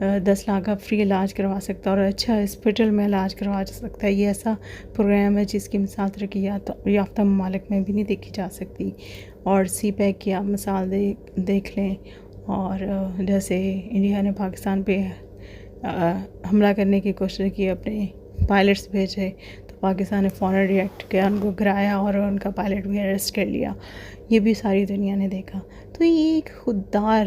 10 لاکھ کا فری علاج کروا سکتا ہے اور اچھا ہاسپٹل میں علاج کروا سکتا ہے. یہ ایسا پروگرام ہے جس کی مثال ترقی یافتہ ممالک میں بھی نہیں دیکھی جا سکتی. اور سی پیک کی آپ مثال دیکھ لیں. اور جیسے انڈیا نے پاکستان پہ حملہ کرنے کی کوشش کی، اپنے پائلٹس بھیجے، تو پاکستان نے فوراً ریئیکٹ کیا، ان کو گرایا اور ان کا پائلٹ بھی اریسٹ کر لیا. یہ بھی ساری دنیا نے دیکھا. تو یہ ایک خوددار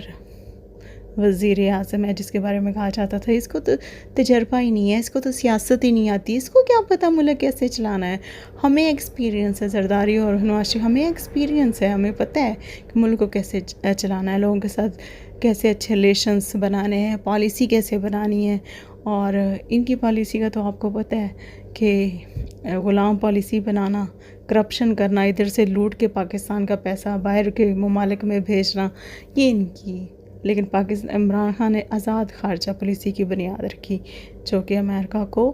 وزیر اعظم ہے جس کے بارے میں کہا جاتا تھا اس کو تو تجربہ ہی نہیں ہے، اس کو تو سیاست ہی نہیں آتی، اس کو کیا پتہ ملک کیسے چلانا ہے. ہمیں ایکسپیرینس ہے، زرداری اور نواز شریف، ہمیں ایکسپیرینس ہے، ہمیں پتہ ہے کہ ملک کو کیسے چلانا ہے، لوگوں کے ساتھ کیسے اچھے ریلیشنس بنانے ہیں، پالیسی کیسے بنانی ہے. اور ان کی پالیسی کا تو آپ کو پتہ ہے کہ غلام پالیسی بنانا، کرپشن کرنا، ادھر سے لوٹ کے پاکستان کا پیسہ باہر کے ممالک میں بھیجنا، یہ ان کی. لیکن عمران خان نے آزاد خارجہ پالیسی کی بنیاد رکھی جو کہ امریکہ کو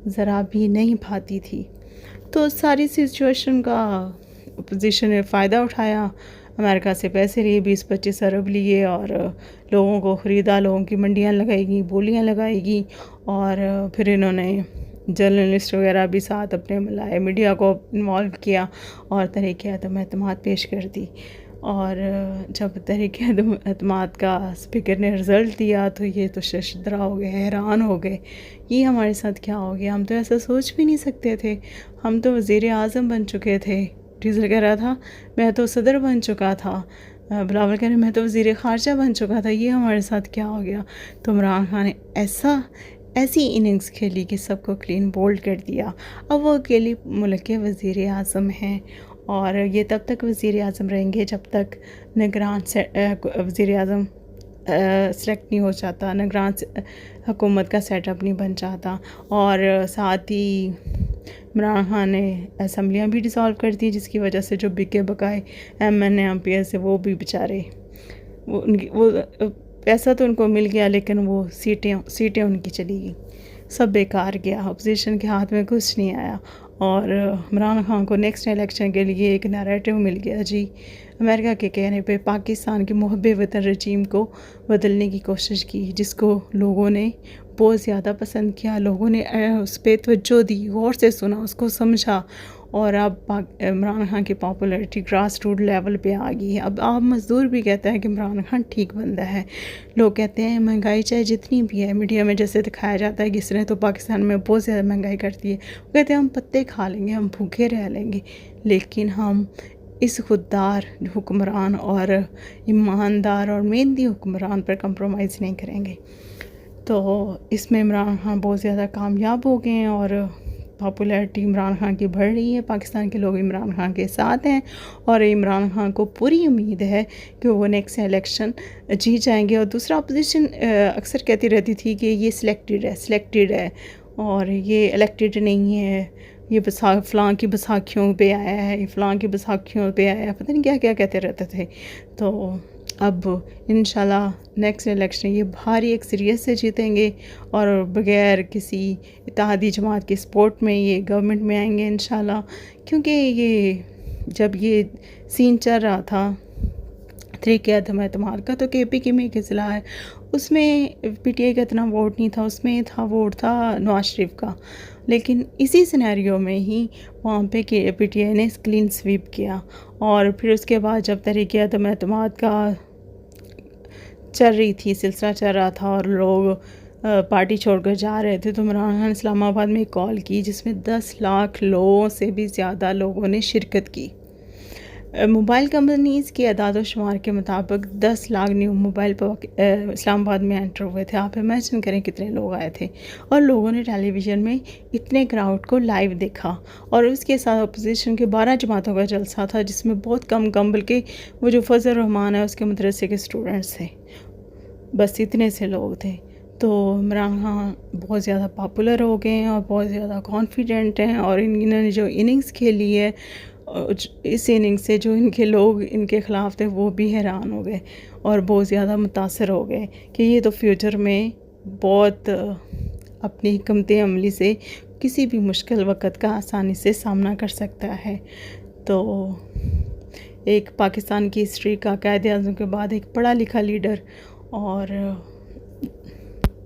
ذرا بھی نہیں بھاتی تھی. تو ساری سچویشن کا اپوزیشن نے فائدہ اٹھایا، امریکہ سے پیسے لیے، 20-25 ارب لیے اور لوگوں کو خریدا، لوگوں کی منڈیاں لگائی گی، بولیاں لگائی گی. اور پھر انہوں نے جرنلسٹ وغیرہ بھی ساتھ اپنے ملائے، میڈیا کو انوالو کیا اور تحریک عدم اعتماد پیش کر دی. اور جب تحریک عدم اعتماد کا اسپیکر نے رزلٹ دیا تو یہ تو ششدرا ہو گئے، حیران ہو گئے، یہ ہمارے ساتھ کیا ہو گیا، ہم تو ایسا سوچ بھی نہیں سکتے تھے، ہم تو وزیر اعظم بن چکے تھے. ڈیزل کہہ رہا تھا میں تو صدر بن چکا تھا، بلاول کہہ رہے میں تو وزیر خارجہ بن چکا تھا، یہ ہمارے ساتھ کیا ہو گیا. تو عمران خان نے ایسی اننگز کھیلی کہ سب کو کلین بولڈ کر دیا. اب وہ اکیلی ملک کے وزیر اعظم ہیں اور یہ تب تک وزیر اعظم رہیں گے جب تک نگران وزیر اعظم سلیکٹ نہیں ہو جاتا، نگران حکومت کا سیٹ اپ نہیں بن جاتا. اور ساتھ ہی عمران خان نے اسمبلیاں بھی ڈیزالو کر دی جس کی وجہ سے جو بکے بکائے M N A M P S وہ بھی بیچارے، وہ پیسہ تو ان کو مل گیا لیکن وہ سیٹیں ان کی چلی گئی، سب بیکار گیا، اپوزیشن کے ہاتھ میں کچھ نہیں آیا. اور عمران خان کو نیکسٹ الیکشن کے لیے ایک نیریٹو مل گیا جی، امریکہ کے کہنے پہ پاکستان کے محب وطن رجیم کو بدلنے کی کوشش کی جس کو لوگوں نے بہت زیادہ پسند کیا، لوگوں نے اس پہ توجہ دی، غور سے سنا، اس کو سمجھا. اور اب عمران خان کی پاپولیرٹی گراس روٹ لیول پہ آ گئی ہے. اب عام مزدور بھی کہتا ہے کہ عمران خان ٹھیک بندہ ہے. لوگ کہتے ہیں مہنگائی چاہے جتنی بھی ہے، میڈیا میں جیسے دکھایا جاتا ہے کہ اس نے تو پاکستان میں بہت زیادہ مہنگائی کرتی ہے، وہ کہتے ہیں ہم پتے کھا لیں گے، ہم بھوکے رہ لیں گے، لیکن ہم اس خوددار حکمران اور ایماندار اور محنتی حکمران پر کمپرومائز نہیں کریں گے. تو اس میں عمران خان بہت زیادہ کامیاب ہو گئے ہیں اور پاپولیرٹی عمران خان کی بڑھ رہی ہے، پاکستان کے لوگ عمران خان کے ساتھ ہیں اور عمران خان کو پوری امید ہے کہ وہ نیکسٹ الیکشن جیت جائیں گے. اور دوسرا اپوزیشن اکثر کہتی رہتی تھی کہ یہ سلیکٹڈ ہے اور یہ الیکٹڈ نہیں ہے، یہ فلاں کی بساکھیوں پہ آیا ہے، فلاں کی بساکھیوں پہ آیا ہے، پتہ نہیں کیا کیا کہتے رہتے تھے. تو اب انشاءاللہ نیکسٹ الیکشن یہ بھاری اکثریت سے جیتیں گے اور بغیر کسی اتحادی جماعت کے سپورٹ میں یہ گورنمنٹ میں آئیں گے انشاءاللہ. کیونکہ یہ جب یہ سین چل رہا تھا تحریک عدم اعتماد کا تو کے پی کے میں ایک اضلاع ہے، اس میں پی ٹی آئی کا اتنا ووٹ نہیں تھا، اس میں ووٹ تھا نواز شریف کا. لیکن اسی سینیریو میں ہی وہاں پہ پی ٹی آئی نے کلین سویپ کیا. اور پھر اس کے بعد جب تحریک عدم اعتماد کا چل رہی تھی، سلسلہ چل رہا تھا اور لوگ پارٹی چھوڑ کر جا رہے تھے تو عمران خان اسلام آباد میں ایک کال کی جس میں 10 لاکھ لوگوں سے بھی زیادہ لوگوں نے شرکت کی. موبائل کمپنیز کے اعداد و شمار کے مطابق 10 لاکھ نیو موبائل اسلام آباد میں انٹر ہوئے تھے. آپ امیجن کریں کتنے لوگ آئے تھے اور لوگوں نے ٹیلی ویژن میں اتنے کراؤڈ کو لائیو دیکھا. اور اس کے ساتھ اپوزیشن کے 12 جماعتوں کا جلسہ تھا جس میں بہت کم بلکہ وہ جو فضل الرحمان ہے اس کے مدرسے کے اسٹوڈنٹس تھے، بس اتنے سے لوگ تھے. تو عمران خان بہت زیادہ پاپولر ہو گئے ہیں اور بہت زیادہ کانفیڈنٹ ہیں. اور انہوں نے جو اننگز کھیلی ہے اس اننگ سے جو ان کے لوگ ان کے خلاف تھے وہ بھی حیران ہو گئے اور بہت زیادہ متاثر ہو گئے کہ یہ تو فیوچر میں بہت اپنی حکمت عملی سے کسی بھی مشکل وقت کا آسانی سے سامنا کر سکتا ہے. تو ایک پاکستان کی ہسٹری کا قائد اعظم کے بعد ایک پڑھا لکھا لیڈر اور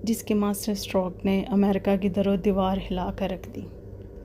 جس کے ماسٹر اسٹروک نے امریکہ کی در و دیوار ہلا کر رکھ دی۔